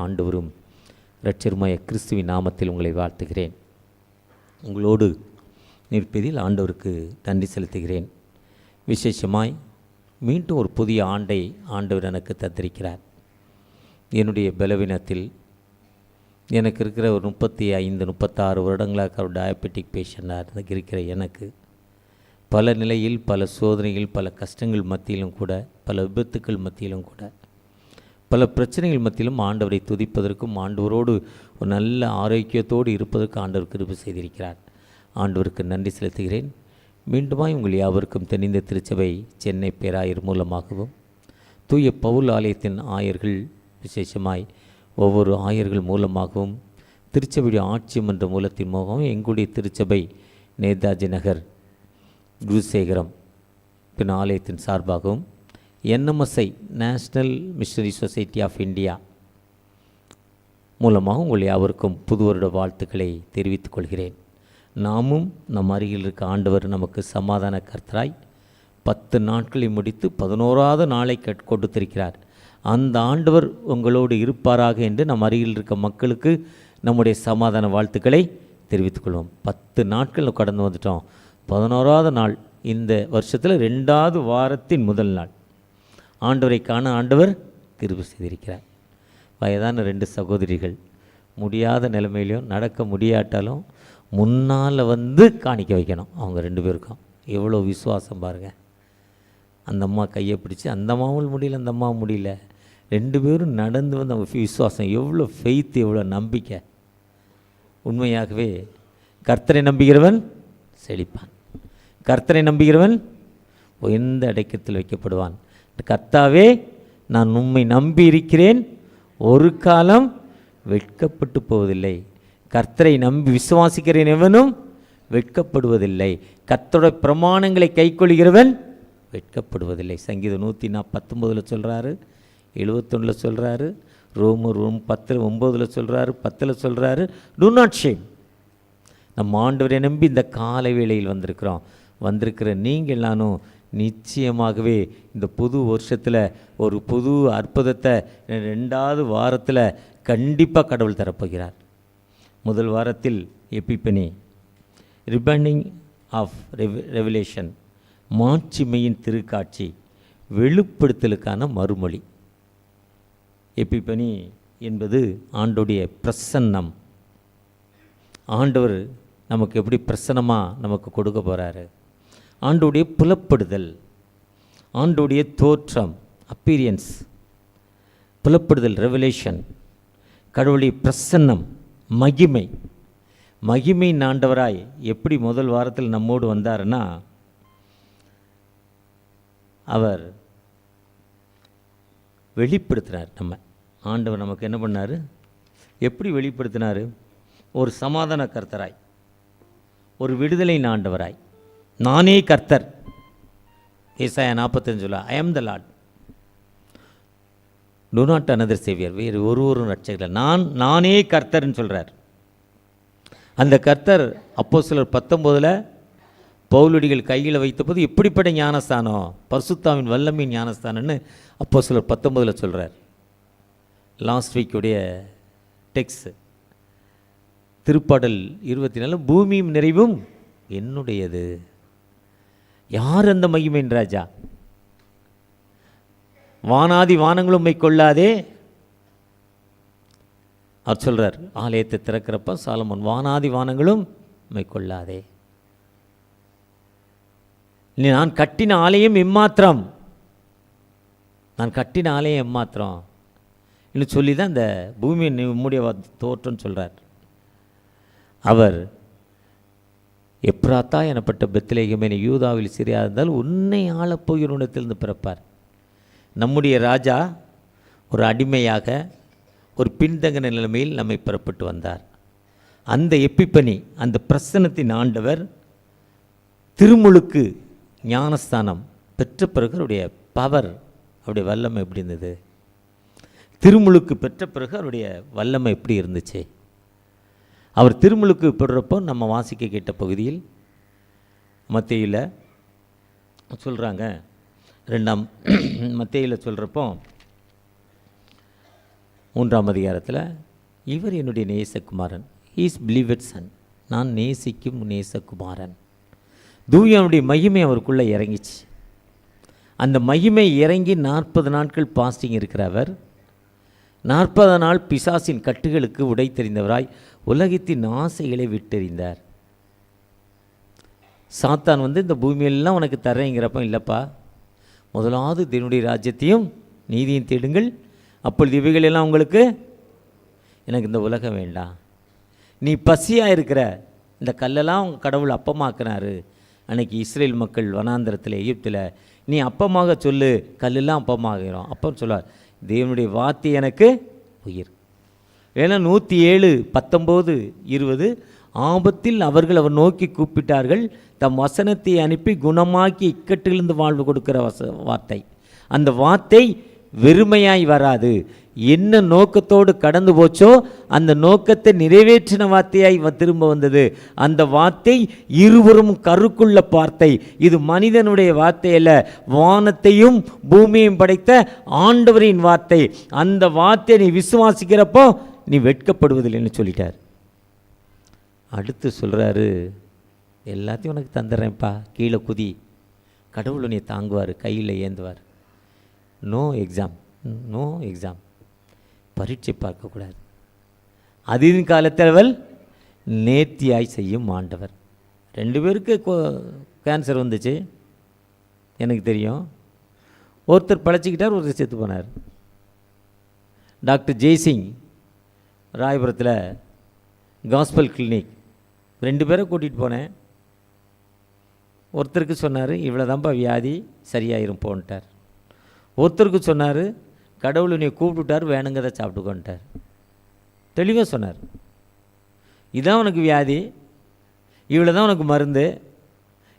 ஆண்டவரும் இரட்சகருமாய கிறிஸ்துவின் நாமத்தில் உங்களை வாழ்த்துகிறேன். உங்களோடு நிற்பதில் ஆண்டவருக்கு நன்றி செலுத்துகிறேன். விசேஷமாய் மீண்டும் ஒரு புதிய ஆண்டை ஆண்டவர் எனக்கு தந்திருக்கிறார். என்னுடைய பலவீனத்தில் எனக்கு இருக்கிற ஒரு 35-36 வருடங்களாக ஒரு டயபெட்டிக் பேஷண்டாக இருக்கிற எனக்கு பல நிலையில், பல சோதனைகள், பல கஷ்டங்கள் மத்தியிலும் கூட, பல விபத்துக்கள் மத்தியிலும் கூட, பல பிரச்சனைகள் மத்தியிலும் ஆண்டவரை துதிப்பதற்கும் ஆண்டவரோடு ஒரு நல்ல ஆரோக்கியத்தோடு இருப்பதற்கு ஆண்டவர் கிருபை செய்திருக்கிறார். ஆண்டவருக்கு நன்றி செலுத்துகிறேன். மீண்டுமாய் உங்கள் யாவருக்கும் தெரிந்த திருச்சபை சென்னை பேராயர் மூலமாகவும், தூய பவுல் ஆலயத்தின் ஆயர்கள் விசேஷமாய் ஒவ்வொரு ஆயர்கள் மூலமாகவும், திருச்சபையுடைய ஆட்சி மன்ற மூலத்தின் மூலமாகவும், எங்களுடைய திருச்சபை நேதாஜி நகர் குருசேகரம் பின் ஆலயத்தின் சார்பாகவும், NMSI national missionary society of India மூலமாக உங்கள் யாவருக்கும் புது வருட வாழ்த்துக்களை தெரிவித்துக் கொள்கிறேன். நாமும் நம் அருகில் இருக்க ஆண்டவர் நமக்கு சமாதான கர்த்தராய் 10 நாட்களை முடித்து 11வது நாளை கொடுத்திருக்கிறார். அந்த ஆண்டவர் உங்களோடு இருப்பாராக என்று நம் அருகில் இருக்க மக்களுக்கு நம்முடைய சமாதான வாழ்த்துக்களை தெரிவித்துக் கொள்வோம். 10 நாட்கள் கடந்து வந்துட்டோம். 11வது நாள், இந்த வருஷத்தில் 2வது வாரத்தின் முதல் நாள். ஆண்டவரை காண ஆண்டவர் கிருபை செய்திருக்கிறார். வயதான 2 சகோதரிகள் முடியாத நிலைமையிலையும் நடக்க முடியாட்டாலும் முன்னால் வந்து காணிக்க வைக்கணும். அவங்க 2 பேருக்கும் எவ்வளோ விசுவாசம் பாருங்கள். அந்த அம்மா கையை பிடிச்சி, அந்த அம்மாவும் முடியல, அந்த அம்மாவும் முடியல, 2 பேரும் நடந்து வந்து அவங்க விசுவாசம், எவ்வளோ ஃபெய்த், எவ்வளோ நம்பிக்கை. உண்மையாகவே கர்த்தரை நம்புகிறவன் செழிப்பான், கர்த்தரை நம்புகிறவன் எந்த அடைக்கத்தில் வைக்கப்படுவான். கர்த்தாவே, நான் உம்மை நம்பி இருக்கிறேன், ஒரு காலம் வெட்கப்பட்டு போவதில்லை. கர்த்தரை நம்பி விசுவாசிக்கிறேன், எவனும் வெட்கப்படுவதில்லை. கர்த்தருடைய பிரமாணங்களை கைக்கொள்கிறவன் வெட்கப்படுவதில்லை. சங்கீதம் 119 சொல்கிறாரு, 71 சொல்கிறாரு, ரோமர் 10:9 சொல்கிறாரு, 10 சொல்கிறாரு, டூ நாட் ஷேம். நம்ம ஆண்டவரை நம்பி இந்த காலை வேளையில் வந்திருக்கிற நீங்கள் நானும் நிச்சயமாகவே இந்த புது வருஷத்தில் ஒரு புது அற்புதத்தை 2வது வாரத்தில் கண்டிப்பாக கடவுள் தரப்போகிறார். முதல் வாரத்தில் எப்பிபனி, ரிபனிங் ஆஃப் ரெவலேஷன், மாட்சிமையின் திருக்காட்சி, வெளிப்படுத்தலுக்கான மறுமொழி. எப்பிபனி என்பது ஆண்டோடைய பிரசன்னம். ஆண்டவர் நமக்கு எப்படி பிரசன்னமாக நமக்கு கொடுக்க போகிறாரு. ஆண்டோடைய புலப்படுதல், ஆண்டோடைய தோற்றம், அப்பீரியன்ஸ், புலப்படுதல், ரெவலேஷன், கடவுளுடைய பிரசன்னம், மகிமை. மகிமையின் ஆண்டவராய் எப்படி முதல் வாரத்தில் நம்மோடு வந்தாருன்னா, அவர் வெளிப்படுத்தினார். ஆண்டவர் நமக்கு என்ன பண்ணார், எப்படி வெளிப்படுத்தினார்? ஒரு சமாதான கர்த்தராய், ஒரு விடுதலை ஆண்டவராய், நானே கர்த்தர். ஏசாயா 45 I am the Lord, do not another saviour, வேறு ஒரு ரட்சகர், நானே கர்த்தர்ன்னு சொல்கிறார். அந்த கர்த்தர் அப்போஸ்தலர் 19 பவுலடிகள் கையில் வைத்தபோது எப்படிப்பட்ட ஞானஸ்தானம், பரிசுத்தாவின் வல்லமையின் ஞானஸ்தானம்னு அப்போஸ்தலர் 19 சொல்கிறார். லாஸ்ட் வீக்குடைய டெக்ஸ்ட் திருப்பாடல் 24, பூமியும் நிறைவும் என்னுடையது. யார் அந்த மகிமையின் ராஜா? வானாதி வானங்களும் உம்மை கொள்ளாதே. அவர் சொல்கிறார், ஆலயத்தை திறக்கிறப்ப சாலமோன், வானாதி வானங்களும் உம்மை கொள்ளாதே. நான் கட்டின ஆலயம் எம்மாத்திரம், நான் கட்டின ஆலயம் எம்மாத்திரம் இன்னும் சொல்லி தான் இந்த பூமியை நம்முடைய தோற்றம்னு சொல்கிறார். அவர் எப்ராத்தா எனப்பட்ட பெத்லெகேமே யூதாவில் சிறியா இருந்தால் உன்னை ஆளப்போகிற இடத்திலிருந்து பிறப்பார். நம்முடைய ராஜா ஒரு அடிமையாக ஒரு பின்தங்கின நிலைமையில் நம்மை புறப்பட்டு வந்தார். அந்த எப்பிபனி, அந்த பிரசன்னத்தின் ஆண்டவர் திருமுழுக்கு ஞானஸ்தானம் பெற்ற பிறகு அவருடைய பவர், அவருடைய வல்லமை எப்படி இருந்தது? திருமுழுக்கு பெற்ற பிறகு அவருடைய வல்லமை எப்படி இருந்துச்சு? அவர் திருமுழுக்கு பெறுறப்போ நம்ம வாசிக்க கேட்ட பகுதியில் மத்தேயுல சொல்கிறாங்க, 2ஆம் மத்தேயுல சொல்கிறப்போ 3ஆம் அதிகாரத்தில் இவர் என்னுடைய நேசகுமாரன், இஸ் பிலீவட் சன், நான் நேசிக்கும் நேசகுமாரன். தூயனுடைய மகிமை அவருக்குள்ளே இறங்கிச்சு. அந்த மகிமை இறங்கி 40 நாட்கள் பாஸ்டிங் இருக்கிறவர் 40 நாள் பிசாசின் கட்டுகளுக்கு உடை தெரிந்தவராய் உலகத்தின் ஆசைகளை விட்டெறிந்தார். சாத்தான் இந்த பூமியெல்லாம் உனக்கு தர்றேங்கிறப்ப, இல்லைப்பா, முதலாவது தேவனுடைய ராஜ்யத்தையும் நீதியும் தேடுங்கள், அப்பொழுது இவைகளெல்லாம் உங்களுக்கு, எனக்கு இந்த உலகம் வேண்டாம். நீ பசியாக இருக்கிற இந்த கல்லெல்லாம் உங்கள் கடவுள் அப்பமாக்குனாரு. அன்றைக்கி இஸ்ரேல் மக்கள் வனாந்திரத்தில் எகிப்தில், நீ அப்பமாக சொல்லு, கல்லெல்லாம் அப்பமாகிறோம். அப்போ சொல்லுவார், தேவனுடைய வார்த்தை எனக்கு உயிர். ஏன்னா 107, 19, 20, ஆபத்தில் அவர்கள் அவர் நோக்கி கூப்பிட்டார்கள், தம் வசனத்தை அனுப்பி குணமாக்கி இக்கட்டிலிருந்து வாழ்வு கொடுக்கிற வார்த்தை. அந்த வார்த்தை வெறுமையாய் வராது. என்ன நோக்கத்தோடு கடந்து போச்சோ அந்த நோக்கத்தை நிறைவேற்றின வார்த்தையாய் திரும்ப வந்தது. அந்த வார்த்தை இருவரும் கருக்குள்ள வார்த்தை. இது மனிதனுடைய வார்த்தை அல்ல, வானத்தையும் பூமியையும் படைத்த ஆண்டவரின் வார்த்தை. அந்த வார்த்தையை நீ விசுவாசிக்கிறப்போ நீ வெட்கப்படுவதில்லைன்னு சொல்லிட்டார். அடுத்து சொல்கிறாரு, எல்லாத்தையும் உனக்கு தந்துடுறேன்ப்பா, கீழே குதி, கடவுள் உன்னை தாங்குவார், கையில் ஏந்துவார். நோ எக்ஸாம், நோ எக்ஸாம், பரீட்சை பார்க்கக்கூடாது. அதின் காலத்தவள் நேர்த்தியாய் செய்யும் ஆண்டவர். 2 பேருக்கு கேன்சர் வந்துச்சு, எனக்கு தெரியும். ஒருத்தர் பழச்சிக்கிட்டார், ஒருத்தர் செத்து போனார். டாக்டர் ஜெய்சிங் ராயபுரத்தில் காஸ்பல் கிளினிக் 2 பேரை கூட்டிகிட்டு போனேன். ஒருத்தருக்கு சொன்னார், இவ்வளோதான்ப்பா வியாதி, சரியாயிரும் போன்ட்டார். ஒருத்தருக்கு சொன்னார், கடவுள் நீ கூப்பிட்டுட்டார், வேணுங்கிறத சாப்பிட்டுக்கோன்ட்டார். தெளிவாக சொன்னார், இதான் உனக்கு வியாதி, இவ்வளோ தான் உனக்கு மருந்து,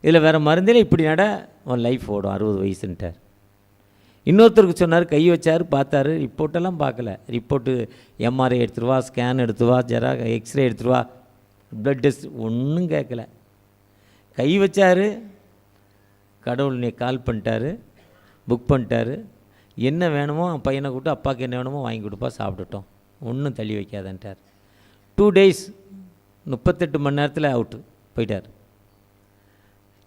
இதில் வேறு மருந்தில் இப்படி நட, உன் லைஃப் ஓடும், 60 வயசுன்ட்டார். இன்னொருத்தருக்கு சொன்னார், கை வச்சார், பார்த்தாரு, ரிப்போர்ட்டெல்லாம் பார்க்கல. ரிப்போர்ட்டு எம்ஆர்ஐ எடுத்துருவா, ஸ்கேன் எடுத்துவா, எக்ஸ்ரே எடுத்துருவா, ப்ளட் டெஸ்ட் ஒன்றும் கேட்கல. கை வச்சார், கடவுள் நீ கால் பண்ணிட்டாரு, புக் பண்ணிட்டாரு. என்ன வேணுமோ பையனை கூப்பிட்டு, அப்பாவுக்கு என்ன வேணுமோ வாங்கி கொடுப்பா, சாப்பிட்டுட்டோம், ஒன்றும் தள்ளி வைக்காதன்ட்டார். 2 days 38 மணி நேரத்தில் அவுட்டு போயிட்டார்.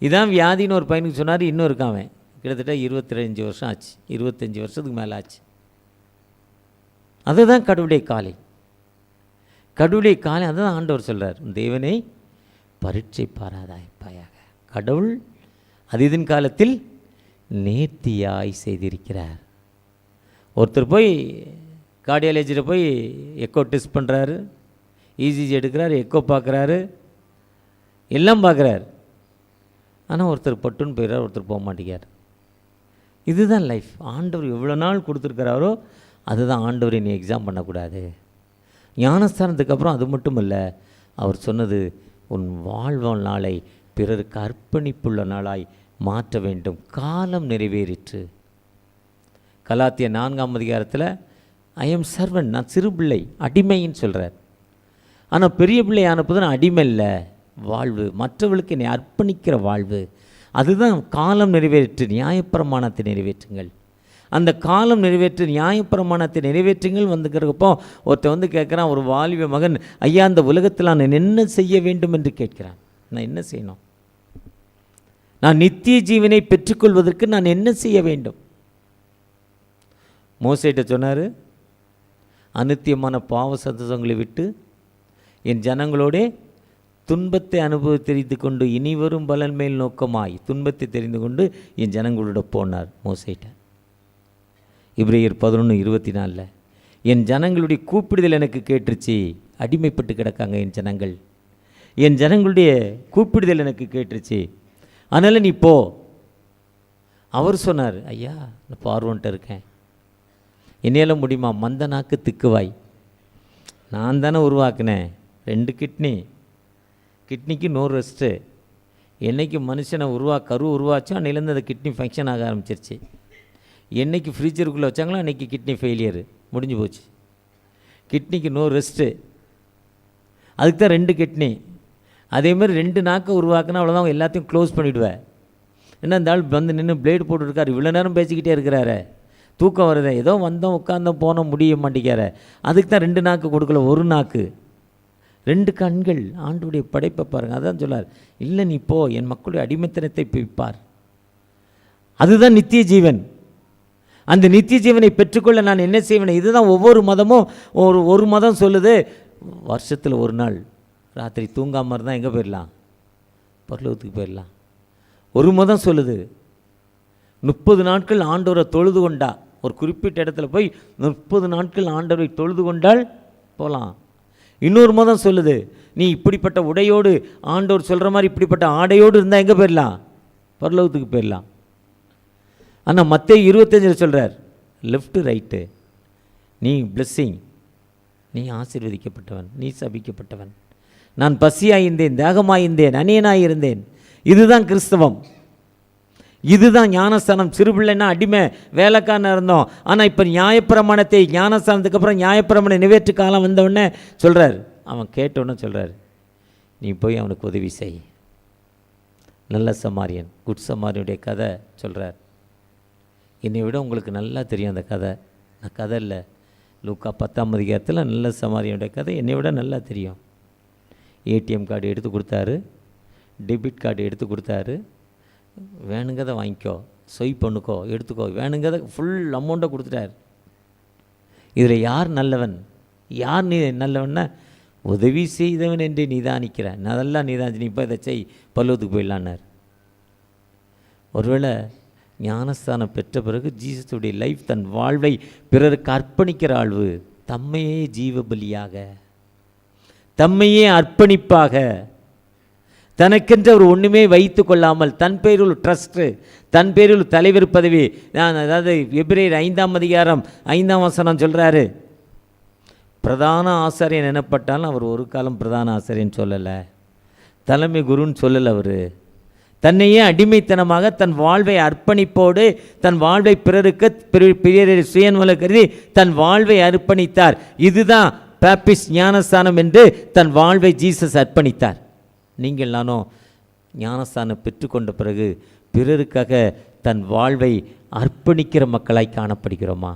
இதான் வியாதின்னு ஒரு பையனுக்கு சொன்னார். இன்னும் இருக்கான், கிட்டத்தட்ட 25 வருஷம் ஆச்சு, 25 வருஷத்துக்கு மேலே ஆச்சு. அதுதான் கடவுளுடைய காலை, கடவுளுடைய காலை. அதுதான் ஆண்டவர் சொல்கிறார், தேவனை பரீட்சை பாராதாய்ப்பாயாக. கடவுள் அதிதின் காலத்தில் நேர்த்தியாய் செய்திருக்கிறார். ஒருத்தர் போய் கார்டியாலஜியில் போய் எக்கோ டெஸ்ட் பண்ணுறாரு, இசிஜி எடுக்கிறாரு, எக்கோ பார்க்குறாரு, எல்லாம் பார்க்குறாரு. ஆனால் ஒருத்தர் பட்டுன்னு போயிடுறார், ஒருத்தர் போக மாட்டேங்கிறார். இதுதான் லைஃப். ஆண்டவர் எவ்வளோ நாள் கொடுத்துருக்கிறாரோ அதுதான் ஆண்டவரை நீ எக்ஸாம் பண்ணக்கூடாது. ஞானஸ்தானத்துக்கு அப்புறம் அது மட்டும் இல்லை, அவர் சொன்னது, உன் வாழ்வாழ் நாளை பிறருக்கு அர்ப்பணிப்புள்ள நாளாய் மாற்ற வேண்டும், காலம் நிறைவேறிற்று. கலாத்தியர் 4ஆம் அதிகாரத்தில் ஐ எம் சர்வன், நான் சிறு பிள்ளை, அடிமைன்னு சொல்கிறார். ஆனால் பெரிய பிள்ளை ஆனப்போது நான் அடிமை இல்லை, வாழ்வு, மற்றவர்களுக்கு என்னை அர்ப்பணிக்கிற வாழ்வு. அதுதான் காலம் நிறைவேற்று, நியாயப்பிரமாணத்தை நிறைவேற்றுங்கள். அந்த காலம் நிறைவேற்று, நியாயப்பிரமாணத்தை நிறைவேற்றுங்கள் வந்துக்கிறப்போ ஒருத்தர் கேட்குறான், ஒரு வாலிப மகன், ஐயா அந்த உலகத்தில் நான் என்ன செய்ய வேண்டும் என்று கேட்கிறான். நான் என்ன செய்யணும்? நான் நித்திய ஜீவனை பெற்றுக்கொள்வதற்கு நான் என்ன செய்ய வேண்டும்? மோசேட்ட சொன்னார், அநித்தியமான பாவ சந்தோஷங்களை விட்டு என் ஜனங்களோட துன்பத்தை தெரிந்து கொண்டு இனி வரும் பலன் மேல் நோக்கமாய் துன்பத்தை தெரிந்து கொண்டு என் ஜனங்களோட போனார் மோசேட்ட. இப்ரேயர் 11:24 என் ஜனங்களுடைய கூப்பிடுதல் எனக்கு கேட்டுருச்சு. அடிமைப்பட்டு கிடக்காங்க என் ஜனங்கள், என் ஜனங்களுடைய கூப்பிடுதல் எனக்கு கேட்டுருச்சு, அதனால் நீ போ. அவர் சொன்னார், ஐயா நான் பார்வன்ட்டு இருக்கேன், என்னையால் முடியுமா? மந்த நாக்கு திக்குவாய், நான் தானே உருவாக்கினேன். 2 கிட்னிக்கு நோ ரெஸ்ட்டு. என்றைக்கு மனுஷனை கரு உருவாச்சோ அன்னையிலேருந்து அந்த கிட்னி ஃபங்க்ஷன் ஆக ஆரம்பிச்சிருச்சு. என்றைக்கு ஃப்ரீஜருக்குள்ளே வச்சாங்களோ அன்றைக்கி கிட்னி ஃபெயிலியரு, முடிஞ்சு போச்சு. கிட்னிக்கு நோ ரெஸ்ட்டு, அதுக்கு தான் 2 கிட்னி. அதேமாதிரி 2 நாக்கை உருவாக்குனா அவ்வளோதான், எல்லாத்தையும் க்ளோஸ் பண்ணிவிடுவேன். ஏன்னா இந்த ஆள் நின்று பிளேடு போட்டுருக்காரு, இவ்வளோ நேரம் பேசிக்கிட்டே இருக்கிறாரு, தூக்கம் வருதே, ஏதோ வந்தோம் உட்காந்தோம் போனோம் முடிய மாட்டேங்கிற. அதுக்கு தான் 2 நாக்கு கொடுக்கல, 1 நாக்கு, 2 கண்கள். ஆண்டவருடைய படைப்பை பாருங்கள். அதான் சொல்லார், இல்லை நீ போ, என் மக்களுடைய அடிமைத்தனத்தை பிப்பார். அதுதான் நித்திய ஜீவன். அந்த நித்திய ஜீவனை பெற்றுக்கொள்ள நான் என்ன செய்வேன்? இதுதான் ஒவ்வொரு மதமும் ஒரு மதம் சொல்லுது, வருஷத்தில் ஒரு நாள் ராத்திரி தூங்காமல் இருந்தால் எங்கே போயிடலாம்? பரலோகத்துக்கு போயிடலாம். ஒரு மதம் சொல்லுது 30 நாட்கள் ஆண்டவரை தொழுது கொண்டா, ஒரு குறிப்பிட்ட இடத்துல போய் 30 நாட்கள் ஆண்டவரை தொழுது கொண்டால் போகலாம். இன்னொரு மதம் சொல்லுது, நீ இப்படிப்பட்ட உடையோடு ஆண்டவர் சொல்கிற மாதிரி இப்படிப்பட்ட ஆடையோடு இருந்தால் எங்கே போயிடலாம்? பரலோகத்துக்கு போயிடலாம். ஆனால் மத்தேயு 25 சொல்கிறார், லெஃப்ட்டு ரைட்டு, நீ பிளெஸ்ஸிங், நீ ஆசீர்வதிக்கப்பட்டவன், நீ சபிக்கப்பட்டவன். நான் பசியாயிருந்தேன், தாகமாயிருந்தேன், அந்நியனாயிருந்தேன். இதுதான் கிறிஸ்தவம், இதுதான் ஞானஸ்தானம். சிறுபிள்ளைன்னா அடிமை வேலைக்காரனாக இருந்தோம். ஆனால் இப்போ நியாயப்பிரமாணத்தை, ஞானஸ்தானத்துக்கு அப்புறம் நியாயப்பிரமாண நிறைவேற்று காலம் வந்தவுடனே சொல்கிறார், அவன் கேட்டவுடனே சொல்கிறார், நீ போய் அவனுக்கு உதவி செய். நல்ல சமாரியன், குட் சமாரியனுடைய கதை சொல்கிறார். என்னை விட உங்களுக்கு நல்லா தெரியும் அந்த கதை. நான் கதை இல்லை, லூக்கா 10ஆம் அதிகாரத்தில் நல்ல சமாரியனுடைய கதை என்னை விட நல்லா தெரியும். ஏடிஎம் கார்டு எடுத்து கொடுத்தாரு, டெபிட் கார்டு எடுத்து கொடுத்தாரு, வேணுங்கிறத வாங்கிக்கோ, சொய் பண்ணுக்கோ, எடுத்துக்கோ, வேணுங்கிறத ஃபுல் அமௌண்ட்டை கொடுத்துட்டார். இதில் யார் நல்லவன், யார் நீ நல்லவன்னா, உதவி செய்தவன் என்று நிதானிக்கிறேன், அதெல்லாம் நிதானிச்சு நீ இப்போ இதை செய், பல்லவத்துக்கு போயிடலான்னார். ஒருவேளை ஞானஸ்தானம் பெற்ற பிறகு ஜீசஸுடைய லைஃப், தன் வாழ்வை பிறருக்கு அர்ப்பணிக்கிற ஆழ்வு, தம்மையே ஜீவபலியாக, தம்மையே அர்ப்பணிப்பாக, தனக்கென்று அவர் ஒன்றுமே வைத்து கொள்ளாமல், தன் பேரில் ட்ரஸ்ட்டு, தன் பேரில் தலைவர் பதவி. நான் அதாவது எபிரேயர் 5ஆம் அதிகாரம் 5ஆம் வசனம் சொல்கிறாரு, பிரதான ஆசாரியன் எனப்பட்டாலும் அவர் ஒரு காலம் பிரதான ஆசாரியன் சொல்லலை, தலைமை குருன்னு சொல்லலை. அவர் தன்னையே அடிமைத்தனமாக தன் வாழ்வை அர்ப்பணிப்போடு, தன் வாழ்வை பிறருக்கு பிறரை சுயநல கருதி தன் வாழ்வை அர்ப்பணித்தார். இதுதான் பாப்பிஸ்ட் ஞானஸ்தானம் என்று தன் வாழ்வை ஜீசஸ் அர்ப்பணித்தார். நீங்கள் நானும் ஞானஸ்தானம் பெற்றுக்கொண்ட பிறகு பிறருக்காக தன் வாழ்வை அர்ப்பணிக்கிற மக்களாய் காணப்படுகிறோமா?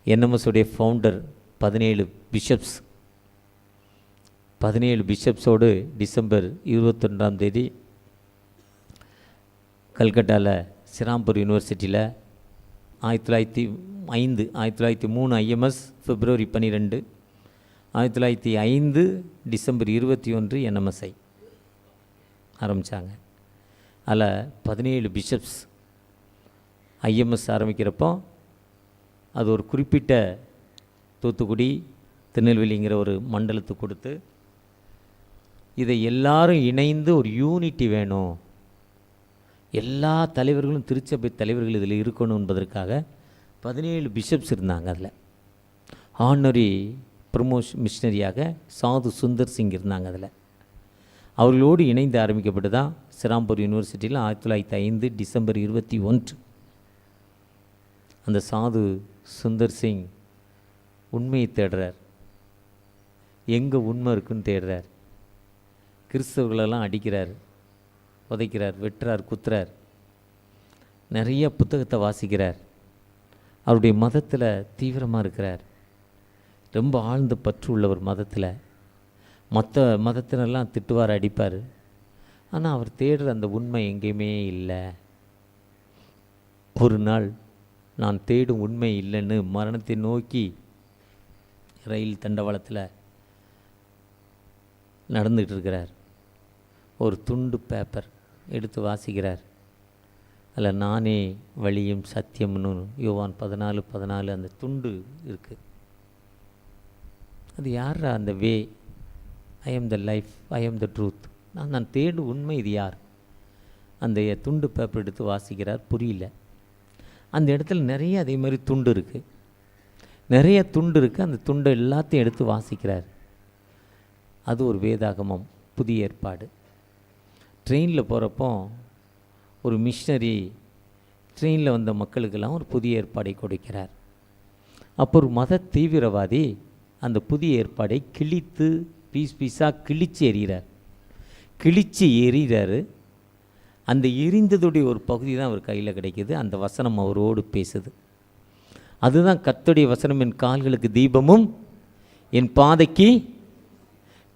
என்எம்எஸுடைய ஃபவுண்டர் 17 பிஷப்ஸோடு டிசம்பர் 21ஆம் தேதி கல்கட்டாவில் சிராம்பூர் யூனிவர்சிட்டியில் 1903 ஐஎம்எஸ், பிப்ரவரி 12, 1905 டிசம்பர் 21 என்எம்எஸ்ஐ ஆரம்பித்தாங்க. அதில் 17 பிஷப்ஸ் ஐஎம்எஸ் ஆரம்பிக்கிறப்போ அது ஒரு குறிப்பிட்ட தூத்துக்குடி, திருநெல்வேலிங்கிற ஒரு மண்டலத்துக்கு கொடுத்து, இதை எல்லாரும் இணைந்து ஒரு யூனிட்டி வேணும், எல்லா தலைவர்களும் திருச்சபை தலைவர்கள் இதில் இருக்கணும் என்பதற்காக 17 பிஷப்ஸ் இருந்தாங்க. அதில் ஆனரி மிஷனரியாக சாது சுந்தர் சிங் இருந்தாங்க. அதில் அவர்களோடு இணைந்து ஆரம்பிக்கப்பட்டு தான் சிராம்பூர் யூனிவர்சிட்டியில் 1905 டிசம்பர் 21 அந்த சாது சுந்தர் சிங் உண்மையை தேடுறார். எங்கே உண்மை இருக்குன்னு தேடுறார். கிறிஸ்தவர்களெல்லாம் அடிக்கிறார், உதைக்கிறார், வெட்டுறார், குத்துறார். நிறைய புத்தகத்தை வாசிக்கிறார். அவருடைய மதத்தில் தீவிரமாக இருக்கிறார். ரொம்ப ஆழ்ந்த பற்று உள்ளவர் மதத்தில். மற்ற மதத்தினெல்லாம் திட்டுவார், அடிப்பார். ஆனால் அவர் தேடுற அந்த உண்மை எங்கேயுமே இல்லை. ஒரு நாள் நான் தேடும் உண்மை இல்லைன்னு மரணத்தை நோக்கி ரயில் தண்டவாளத்தில் நடந்துகிட்டு இருக்கிறார். ஒரு துண்டு பேப்பர் எடுத்து வாசிக்கிறார். அதில் நானே வழியும் சத்தியம்னு யோவான் 14:14 அந்த துண்டு இருக்குது. அது யாரா அந்த way? I am the life, I am the truth. நான் தேடும் உண்மை இது யார்? அந்த துண்டு பேப்பர் எடுத்து வாசிக்கிறார். புரியல. அந்த இடத்துல நிறைய அதே மாதிரி துண்டு இருக்குது, நிறைய துண்டு இருக்குது. அந்த துண்டை எல்லாத்தையும் எடுத்து வாசிக்கிறார். அது ஒரு வேதாகமம், புதிய ஏற்பாடு. ட்ரெயினில் போகிறப்போ ஒரு மிஷனரி ட்ரெயினில் வந்த மக்களுக்கெல்லாம் ஒரு புதிய ஏற்பாடை கொடுக்கிறார். அப்போ ஒரு மத தீவிரவாதி அந்த புதிய ஏற்பாடை கிழித்து பீஸாக கிழித்து எறிகிறார். அந்த எரிந்ததுடைய ஒரு பகுதி தான் அவர் கையில் கிடைக்கிது. அந்த வசனம் அவரோடு பேசுது. அதுதான் கர்த்தருடைய வசனம் என் கால்களுக்கு தீபமும் என் பாதைக்கு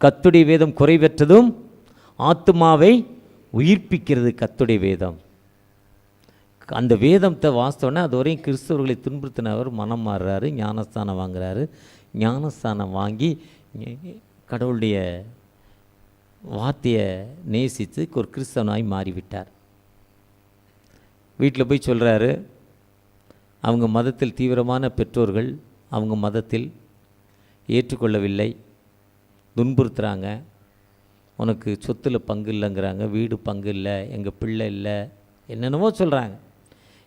கர்த்தருடைய வேதம் குறைவற்றதும் ஆத்துமாவை உயிர்ப்பிக்கிறது. கர்த்தருடைய வேதம், அந்த வேதத்தை வாசித்தோன்னே அது வரையும் கிறிஸ்தவர்களை துன்புறுத்தினவர் மனம் மாறுறாரு, ஞானஸ்தானம் வாங்குறாரு. ஞானஸ்தானம் வாங்கி கடவுளுடைய வார்த்தையை நேசித்து ஒரு கிறிஸ்தவனாய் மாறிவிட்டார். வீட்டில் போய் சொல்கிறாரு, அவங்க மதத்தில் தீவிரமான பெற்றோர்கள் அவங்க மதத்தில் ஏற்றுக்கொள்ளவில்லை, துன்புறுத்துகிறாங்க, உனக்கு சொத்தில் பங்கு இல்லைங்கிறாங்க, வீடு பங்கு இல்லை, எங்கள் பிள்ளை இல்லை, என்னென்னமோ சொல்கிறாங்க.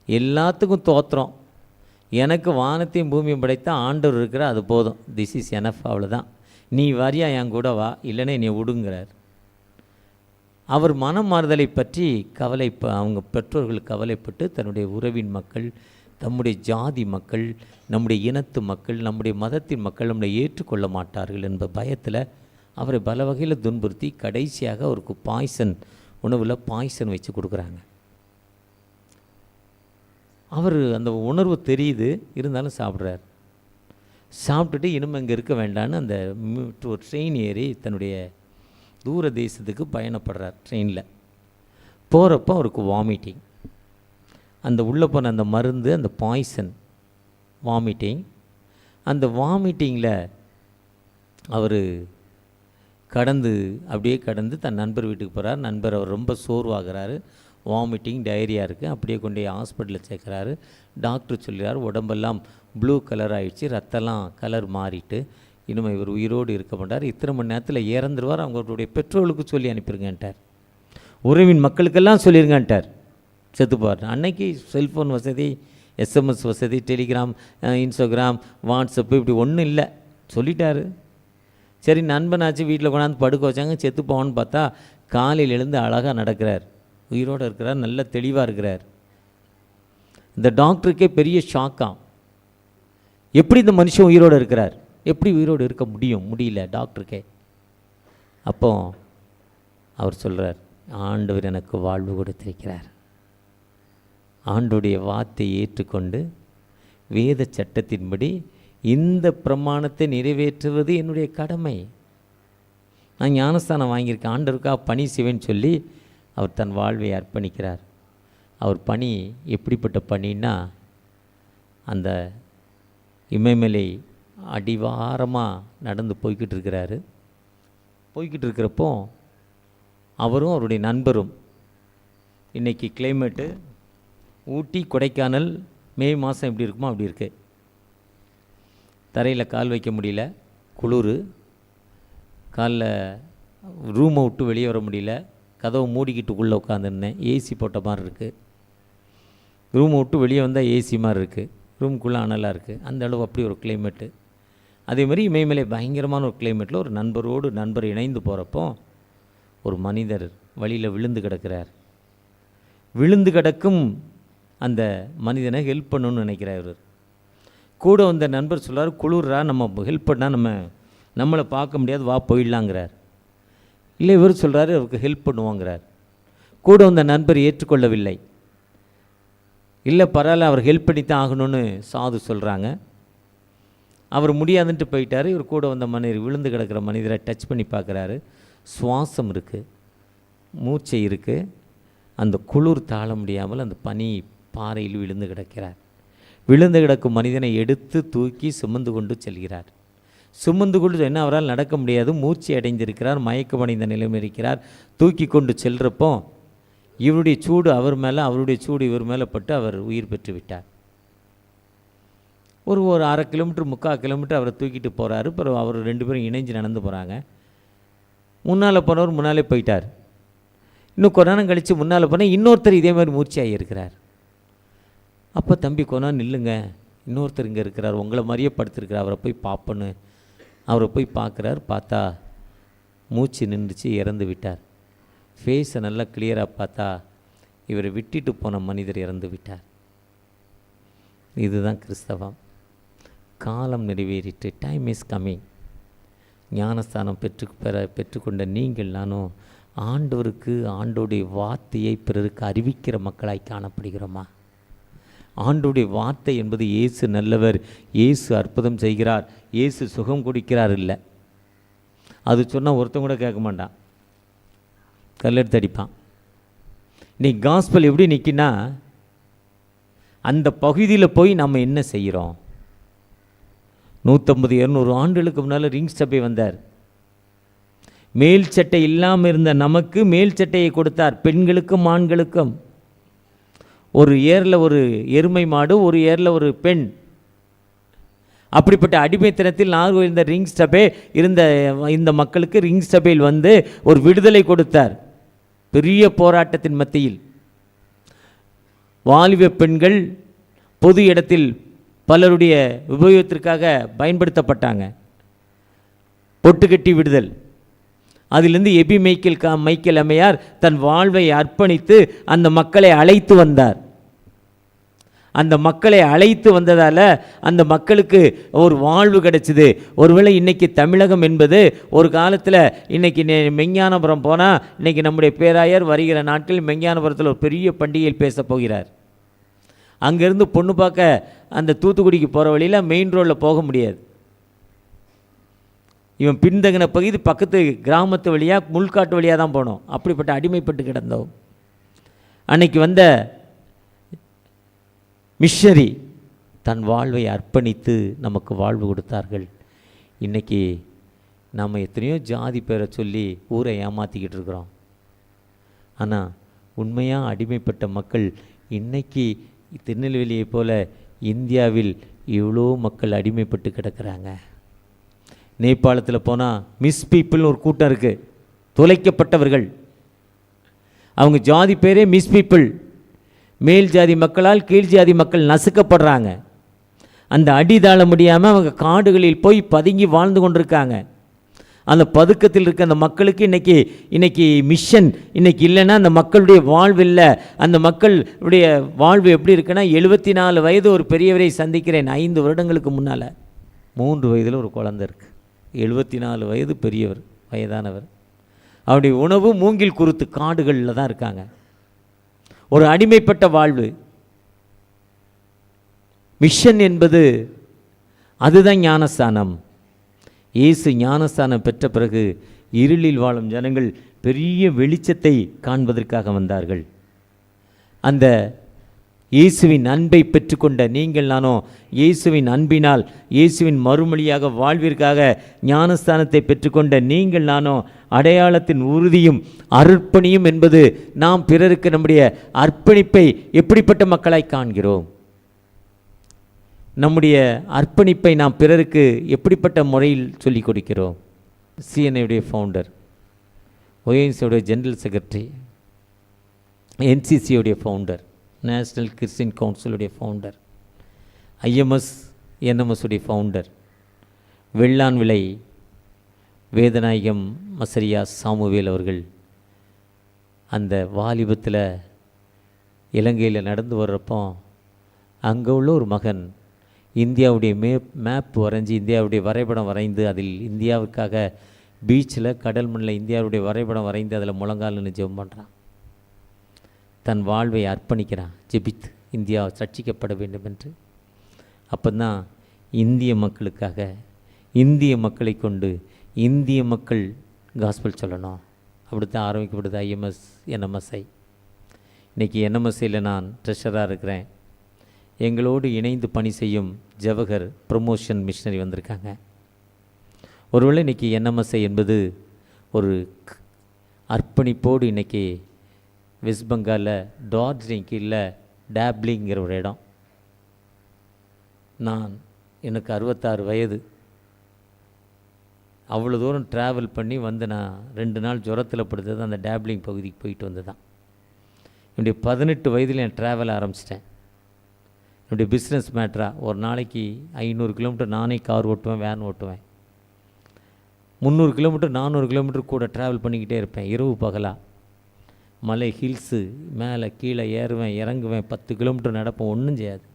எல்லாத்துக்கும் தோத்திரம், எனக்கு வானத்தையும் பூமியும் படைத்த ஆண்டவர் இருக்கிற, அது போதும், திஸ் இஸ் எனஃப், அவ்வளோதான், நீ வரியா என் கூட வா, இல்லைன்னா என்னை விடுங்கிறார். அவர் மனம் மாறுதலை பற்றி அவங்க பெற்றோர்கள் கவலைப்பட்டு தன்னுடைய உறவின் மக்கள், நம்முடைய ஜாதி மக்கள், நம்முடைய இனத்து மக்கள், நம்முடைய மதத்தின் மக்கள் நம்மளை ஏற்றுக்கொள்ள மாட்டார்கள் என்ற பயத்தில் அவரை பல வகையில் துன்புறுத்தி கடைசியாக அவருக்கு பாய்சன், உணவில் பாய்சன் வச்சு கொடுக்குறாங்க. அவர் அந்த உணர்வு தெரியுது, இருந்தாலும் சாப்பிட்றார். சாப்பிட்டுட்டு இனிமேல் இங்கே இருக்க வேண்டான்னு அந்த ஒரு ட்ரெயின் ஏறி தன்னுடைய தூர தேசத்துக்கு பயணப்படுறார். ட்ரெயினில் போகிறப்போ அவருக்கு வாமிட்டிங், அந்த உள்ளே போன அந்த மருந்து, அந்த பாய்சன் வாமிட்டிங். அந்த வாமிட்டிங்கில் அவர் அப்படியே கடந்து தன் நண்பர் வீட்டுக்கு போகிறார். நண்பர் அவர் ரொம்ப சோர்வாகிறாரு, வாமிட்டிங், டயரியா இருக்குது. அப்படியே கொண்டு ஹாஸ்பிட்டலில் சேர்க்குறாரு. டாக்டர் சொல்கிறார், உடம்பெல்லாம் ப்ளூ கலர் ஆகிடுச்சு, ரத்தம்லாம் கலர் மாறிட்டு இனிமேல் இவர் உயிரோடு இருக்க மாட்டார், இத்தனை மணி நேரத்தில் இறந்துருவார், அவங்களுடைய பெற்றோர்களுக்கு சொல்லி அனுப்பிடுங்கன்ட்டார், உறவின் மக்களுக்கெல்லாம் சொல்லிருங்கன்ட்டார், செத்துப்பார். அன்னைக்கு செல்ஃபோன் வசதி, எஸ்எம்எஸ் வசதி, டெலிகிராம், இன்ஸ்டாகிராம், வாட்ஸ்அப்பு இப்படி ஒன்றும் இல்லை, சொல்லிட்டாரு. சரி, நண்பனாச்சு வீட்டில் கொண்டாந்து படுக்க வச்சாங்க, செத்து போவான்னு பார்த்தா காலையில் எழுந்து அழகாக நடக்கிறார், உயிரோடு இருக்கிறார், நல்ல தெளிவாக இருக்கிறார். இந்த டாக்டருக்கே பெரிய ஷாக்காம், எப்படி இந்த மனுஷன் உயிரோடு இருக்கிறார், எப்படி உயிரோடு இருக்க முடியல டாக்டருக்கே. அப்போ அவர் சொல்கிறார், ஆண்டவர் எனக்கு வாழ்வு கொடுத்திருக்கிறார், ஆண்டோடைய வார்த்தையை ஏற்றுக்கொண்டு வேத சட்டத்தின்படி இந்த பிரமாணத்தை நிறைவேற்றுவது என்னுடைய கடமை, நான் ஞானஸ்தானம் வாங்கியிருக்கேன், ஆண்டவருக்காக பணி செய்வேன்னு சொல்லி அவர் தன் வாழ்வை அர்ப்பணிக்கிறார். அவர் பணி எப்படிப்பட்ட பணின்னா, அந்த இமயமலை அடிவாரமாக நடந்து போய்கிட்டு இருக்கிறாரு. போய்கிட்டு இருக்கிறப்போ அவரும் அவருடைய நண்பரும், இன்றைக்கி கிளைமேட்டு ஊட்டி கொடைக்கானல் மே மாதம் எப்படி இருக்குமோ அப்படி இருக்குது, தரையில் கால் வைக்க முடியல, குளிர், காலில் ரூமை விட்டு வெளியே வர முடியல, கதவை மூடிக்கிட்டு உள்ளே உட்காந்துருந்தேன், ஏசி போட்ட மாதிரி இருக்குது, ரூமை விட்டு வெளியே வந்தால் ஏசி மாதிரி இருக்குது, ரூமுக்குள்ளே அனலாக இருக்குது, அந்த அளவு அப்படி ஒரு கிளைமேட்டு. அதேமாதிரி இமயமலை பயங்கரமான ஒரு கிளைமேட்டில் ஒரு நண்பர் இணைந்து போகிறப்போ ஒரு மனிதர் வழியில் விழுந்து கிடக்கிறார். விழுந்து கிடக்கும் அந்த மனிதனை ஹெல்ப் பண்ணணும்னு நினைக்கிறார் இவர். கூட வந்த நண்பர் சொல்கிறார், குளிர்றா, நம்ம ஹெல்ப் பண்ணால் நம்மளை பார்க்க முடியாது, வா போயிடலாங்கிறார். இல்லை, இவர் சொல்கிறாரு அவருக்கு ஹெல்ப் பண்ணுவாங்கிறார். கூட வந்த நண்பர் ஏற்றுக்கொள்ளவில்லை. இல்லை பரவாயில்ல, அவர் ஹெல்ப் பண்ணி தான் ஆகணும்னு சாது சொல்கிறாங்க. அவர் முடியாதுன்ட்டு போயிட்டார். இவர் கூட வந்த மனிதர் விழுந்து கிடக்கிற மனிதரை டச் பண்ணி பார்க்குறாரு. சுவாசம் இருக்குது, மூச்சை இருக்குது, அந்த குளிர் தாழ முடியாமல் அந்த பனி பாறையில் விழுந்து கிடக்கிறார். விழுந்து கிடக்கும் மனிதனை எடுத்து தூக்கி சுமந்து கொண்டு செல்கிறார். சுமந்து கொண்டு என்ன, அவரால் நடக்க முடியாது, மூச்சு அடைந்திருக்கிறார், மயக்கமடைந்த நிலைமை இருக்கிறார். தூக்கி கொண்டு செல்கிறப்போ இவருடைய சூடு அவர் மேலே, அவருடைய சூடு இவர் மேலே பட்டு அவர் உயிர் பெற்று விட்டார். ஒரு 1/2 கிலோமீட்டர் 3/4 கிலோமீட்டர் அவரை தூக்கிட்டு போகிறாரு. அப்புறம் அவர் 2 பேரும் இணைஞ்சு நடந்து போகிறாங்க. முன்னால் போனவர் முன்னாலே போயிட்டார். இன்னும் கொஞ்ச நேரம் கழித்து முன்னால் போனால் இன்னொருத்தர் இதே மாதிரி மூர்ச்சியாகி இருக்கிறார். அப்போ தம்பி கொண்டா நில்லுங்க, இன்னொருத்தர் இங்கே இருக்கிறார், உங்களை மாதிரியே படுத்திருக்கிறார், அவரை போய் பார்ப்போன்னு அவரை போய் பார்க்குறார். பார்த்தா மூச்சு நின்றுச்சு, இறந்து விட்டார். ஃபேஸை நல்லா கிளியராக பார்த்தா இவரை விட்டுட்டு போன மனிதர் இறந்து விட்டார். இதுதான் கிறிஸ்தவம். காலம் நிறைவேறிட்டு, டைம் இஸ் கம்மிங். ஞானஸ்தானம் பெற்றுக்கொண்ட நீங்கள் நானும் ஆண்டவருக்கு, ஆண்டோடைய வார்த்தையை பிறருக்கு அறிவிக்கிற மக்களாய் காணப்படுகிறோமா? ஆண்டவருடைய வார்த்தை என்பது இயேசு நல்லவர், இயேசு அற்புதம் செய்கிறார், இயேசு சுகம் கொடுக்கிறார் இல்லை. அது சொன்னால் ஒருத்தன் கூட கேட்க மாட்டான், கல்லெடுத்து அடிப்பான். இன்னைக்கு காஸ்பல் எப்படி நிற்கினா, அந்த பகுதியில் போய் நம்ம என்ன செய்கிறோம். 150-200 ஆண்டுகளுக்கு முன்னால் ரிங்ஸ் சபை வந்தார். மேல் சட்டை இல்லாமல் இருந்த நமக்கு மேல் சட்டையை கொடுத்தார், பெண்களுக்கும் ஆண்களுக்கும். ஒரு ஏரில் ஒரு எருமை மாடு, ஒரு ஏரில் ஒரு பெண். அப்படிப்பட்ட அடிமைத்தனத்தில் நாகர்கோவில் இருந்த ரிங்ஸ் சபை இருந்த இந்த மக்களுக்கு ரிங்ஸ் சபையில் வந்து ஒரு விடுதலை கொடுத்தார். பெரிய போராட்டத்தின் மத்தியில் வாலிப பெண்கள் பொது இடத்தில் பலருடைய உபயோகத்திற்காக பயன்படுத்தப்பட்டாங்க. பொட்டுக்கட்டி விடுதல். அதிலிருந்து எபி மைக்கேல் அம்மையார் தன் வாழ்வை அர்ப்பணித்து அந்த மக்களை அழைத்து வந்தார். அந்த மக்களை அழைத்து வந்ததால் அந்த மக்களுக்கு ஒரு வாழ்வு கிடைச்சிது. ஒருவேளை இன்றைக்கி தமிழகம் என்பது ஒரு காலத்தில், இன்றைக்கி மெஞ்ஞானபுரம் போனால் இன்றைக்கி நம்முடைய பேராயர் வருகிற நாட்களில் மெஞ்ஞானபுரத்தில் ஒரு பெரிய பண்டிகையில் பேச போகிறார். அங்கேருந்து பொண்ணு பார்க்க அந்த தூத்துக்குடிக்கு போகிற வழியில் மெயின் ரோடில் போக முடியாது. இவன் பின்தங்கின பகுதி பக்கத்து கிராமத்து வழியாக முள்காட்டு வழியாக தான் போனோம். அப்படிப்பட்ட அடிமைப்பட்டு கிடந்தோம். அன்னைக்கு வந்த மிஷனரி தன் வாழ்வை அர்ப்பணித்து நமக்கு வாழ்வு கொடுத்தார்கள். இன்றைக்கி நாம் எத்தனையோ ஜாதி பேரை சொல்லி ஊரை ஏமாற்றிக்கிட்டு இருக்கிறோம். ஆனால் உண்மையாக அடிமைப்பட்ட மக்கள் இன்றைக்கி திருநெல்வேலியை போல் இந்தியாவில் எவ்வளோ மக்கள் அடிமைப்பட்டு கிடக்கிறாங்க. நேபாளத்தில் போனால் மிஸ் பீப்புள்னு ஒரு கூட்டம் இருக்குது, தொலைக்கப்பட்டவர்கள். அவங்க ஜாதி பேரே மிஸ் பீப்புள். மேல் ஜாதி மக்களால் கீழ் ஜாதி மக்கள் நசுக்கப்படுறாங்க. அந்த அடிதாள முடியாமல் அவங்க காடுகளில் போய் பதுங்கி வாழ்ந்து கொண்டிருக்காங்க. அந்த பதுக்கத்தில் இருக்க அந்த மக்களுக்கு இன்றைக்கி மிஷன் இன்றைக்கி இல்லைன்னா அந்த மக்களுடைய வாழ்வு இல்லை. அந்த மக்களுடைய வாழ்வு எப்படி இருக்குன்னா, 74 வயது ஒரு பெரியவரை சந்திக்கிறேன் 5 வருடங்களுக்கு முன்னால். 3 வயதில் ஒரு குழந்தை இருக்குது. 74 வயது பெரியவர், வயதானவர். அவருடைய உணவு மூங்கில் குருத்து காடுகளில் தான் இருக்காங்க. ஒரு அடிமைப்பட்ட வாழ்வு. மிஷன் என்பது அதுதான் ஞானஸ்தானம். இயேசு ஞானஸ்தானம் பெற்ற பிறகு இருளில் வாழும் ஜனங்கள் பெரிய வெளிச்சத்தை காண்பதற்காக வந்தார்கள். அந்த இயேசுவின் அன்பை பெற்றுக்கொண்ட நீங்கள் நானோ இயேசுவின் அன்பினால் இயேசுவின் மறுமொழியாக வாழ்விற்காக ஞானஸ்தானத்தை பெற்றுக்கொண்ட நீங்கள் நானோ அடையாளத்தின் உறுதியும் அர்ப்பணியும் என்பது நாம் பிறருக்கு நம்முடைய அர்ப்பணிப்பை எப்படிப்பட்ட மக்களாய் காண்கிறோம். நம்முடைய அர்ப்பணிப்பை நாம் பிறருக்கு எப்படிப்பட்ட முறையில் சொல்லிக் கொடுக்கிறோம். சிஎன்ஐயுடைய ஃபவுண்டர், ஒய்என்சியோடைய ஜெனரல் செக்ரட்டரி, என்சிசியோடைய ஃபவுண்டர், நேஷ்னல் கிறிஸ்டின் கவுன்சிலுடைய ஃபவுண்டர், ஐஎம்எஸ் என்எம்எஸ் உடைய ஃபவுண்டர், வெள்ளான் விலை வேதநாயகம் மசரியா சாமுவேல் அவர்கள் அந்த வாலிபத்தில் இலங்கையில் நடந்து வர்றப்போ அங்கே உள்ள ஒரு மகன் இந்தியாவுடைய மேப் வரைஞ்சி, இந்தியாவுடைய வரைபடம் வரைந்து, அதில் இந்தியாவுக்காக பீச்சில் கடல் மண்ணில் இந்தியாவுடைய வரைபடம் வரைந்து அதில் முழங்கால்னு ஜெபம் பண்ணுறான். தன் வாழ்வை அர்ப்பணிக்கிறான், ஜெபித்து இந்தியா ரட்சிக்கப்பட வேண்டும் என்று. அப்போ தான் இந்திய மக்களுக்காக, இந்திய மக்களை கொண்டு இந்திய மக்கள் காஸ்பல் சொல்லணும். அப்படித்தான் ஆரம்பிக்கப்படுது ஐஎம்எஸ் என்எம்எஸ்ஐ. இன்றைக்கி என்எம்எஸ்ஐயில் நான் ட்ரெஷராக இருக்கிறேன். எங்களோடு இணைந்து பணி செய்யும் ஜவஹர் ப்ரமோஷன் மிஷனரி வந்திருக்காங்க. ஒருவேளை இன்றைக்கி என்எம்எஸ்ஐ என்பது ஒரு அர்ப்பணிப்போடு இன்றைக்கி வெஸ்ட் பெங்காலில் டார்ஜிலிங் கீழே டேப்லிங்கிற ஒரு இடம். எனக்கு 66 வயது. அவ்வளோ தூரம் ட்ராவல் பண்ணி வந்து நான் 2 நாள் ஜுரத்தில் படுத்தது அந்த டேப்லிங் பகுதிக்கு போயிட்டு வந்து தான். என்னுடைய 18 வயதில் என் ட்ராவல் ஆரம்பிச்சிட்டேன். என்னுடைய பிஸ்னஸ் மேட்டராக ஒரு நாளைக்கு 500 கிலோமீட்டர் நானே கார் ஓட்டுவேன், வேன் ஓட்டுவேன். 300 கிலோமீட்டர் 400 கிலோமீட்டர் கூட ட்ராவல் பண்ணிக்கிட்டே இருப்பேன், இரவு பகலாக. மலை ஹில்ஸு மேலே கீழே ஏறுவேன், இறங்குவேன், 10 கிலோமீட்டர் நடப்பேன், ஒன்றும் செய்யாது.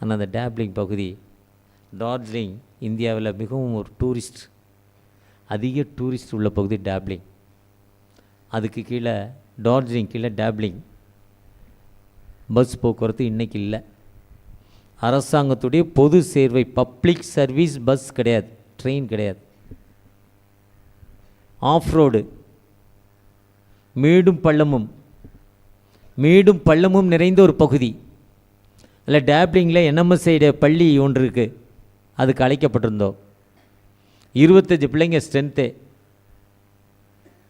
ஆனால் அந்த டேப்லிங் பகுதி, டார்ஜிலிங் இந்தியாவில் மிகவும் ஒரு அதிக டூரிஸ்ட் உள்ள பகுதி டேப்லிங். அதுக்கு கீழே டார்ஜிலிங் கீழே டேப்லிங். பஸ் போக்குவரத்து இன்றைக்கி இல்லை. அரசாங்கத்துடைய பொது சேர்வை பப்ளிக் சர்வீஸ் பஸ் கிடையாது, ட்ரெயின் கிடையாது. ஆஃப் ரோடு, மேடும் பள்ளமும் நிறைந்த ஒரு பகுதி. அதில் டேப்ளிங்கில் என்எம்எஸ்ஐடைய பள்ளி ஒன்று இருக்குது, அதுக்கு அழைக்கப்பட்டிருந்தோம். 25 பிள்ளைங்க ஸ்ட்ரென்த்து.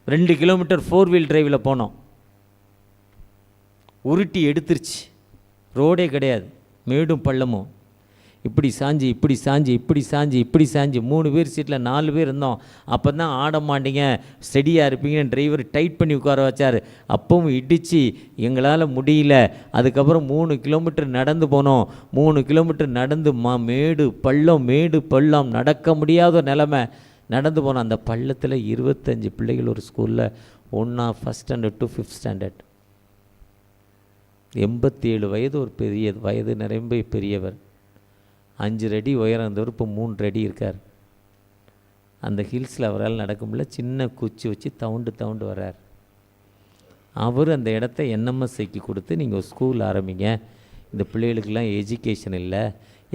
2 கிலோமீட்டர் 4 வீல் டிரைவில் போனோம். உருட்டி எடுத்துருச்சு, ரோடே கிடையாது, மேடும் பள்ளமும். இப்படி சாஞ்சி 3 பேர் சீட்டில் 4 பேர் இருந்தோம். அப்போ தான் ஆட மாட்டீங்க, ஸ்டெடியாக இருப்பீங்கன்னு டிரைவர் டைட் பண்ணி உட்கார வச்சார். அப்பவும் இடித்து எங்களால் முடியல. அதுக்கப்புறம் 3 கிலோமீட்டர் நடந்து போனோம். 3 கிலோமீட்டர் நடந்து மேடு பள்ளம் நடக்க முடியாத நிலைமை நடந்து போனோம். அந்த பள்ளத்தில் 25 பிள்ளைகள் ஒரு ஸ்கூலில், ஒன்றா first standard to 5th standard. 87 வயது, ஒரு வயது நிரம்பிய பெரியவர். 5 அடி உயரம் இருந்தவர் இப்போ 3 அடி இருக்கார். அந்த ஹில்ஸில் அவரால் நடக்க முடியல, சின்ன குச்சி வச்சு தவுண்டு வர்றார். அவர் அந்த இடத்த என்எம்எஸ்ஐக்கு கொடுத்து, நீங்கள் ஸ்கூல் ஆரம்பிங்க, இந்த பிள்ளைகளுக்கெல்லாம் எஜுகேஷன் இல்லை,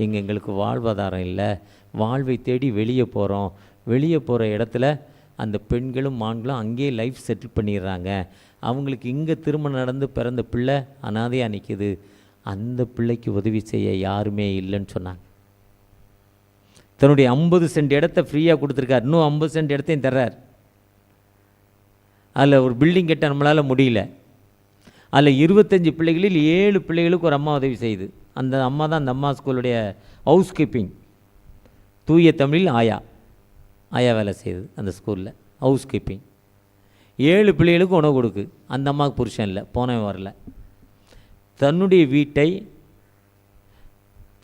எங்களுக்கு வாழ்வாதாரம் இல்லை, வாழ்வை தேடி வெளியே போகிற இடத்துல அந்த பெண்களும் ஆண்களும் அங்கேயே லைஃப் செட்டில் பண்ணிடுறாங்க. அவங்களுக்கு இங்கே திருமணம் நடந்து பிறந்த பிள்ளை அனாதையாக நிற்கிது, அந்த பிள்ளைக்கு உதவி செய்ய யாருமே இல்லைன்னு சொன்னாங்க. தன்னுடைய 50 சென்ட் இடத்த ஃப்ரீயாக கொடுத்துருக்கார், இன்னும் 50 சென்ட் இடத்தையும் தர்றார். அதில் ஒரு பில்டிங் கட்ட நம்மளால் முடியல. அதில் 25 பிள்ளைகளில் 7 பிள்ளைகளுக்கு ஒரு அம்மா உதவி செய்யுது. அந்த அம்மா தான் அந்த அம்மா ஸ்கூலுடைய ஹவுஸ் கீப்பிங், தூய தமிழில் ஆயா வேலை செய்யுது அந்த ஸ்கூலில், ஹவுஸ் கீப்பிங். 7 பிள்ளைகளுக்கு உணவு கொடுக்கு. அந்த அம்மாவுக்கு புருஷன் இல்லை, போனவன் வரல. தன்னுடைய வீட்டை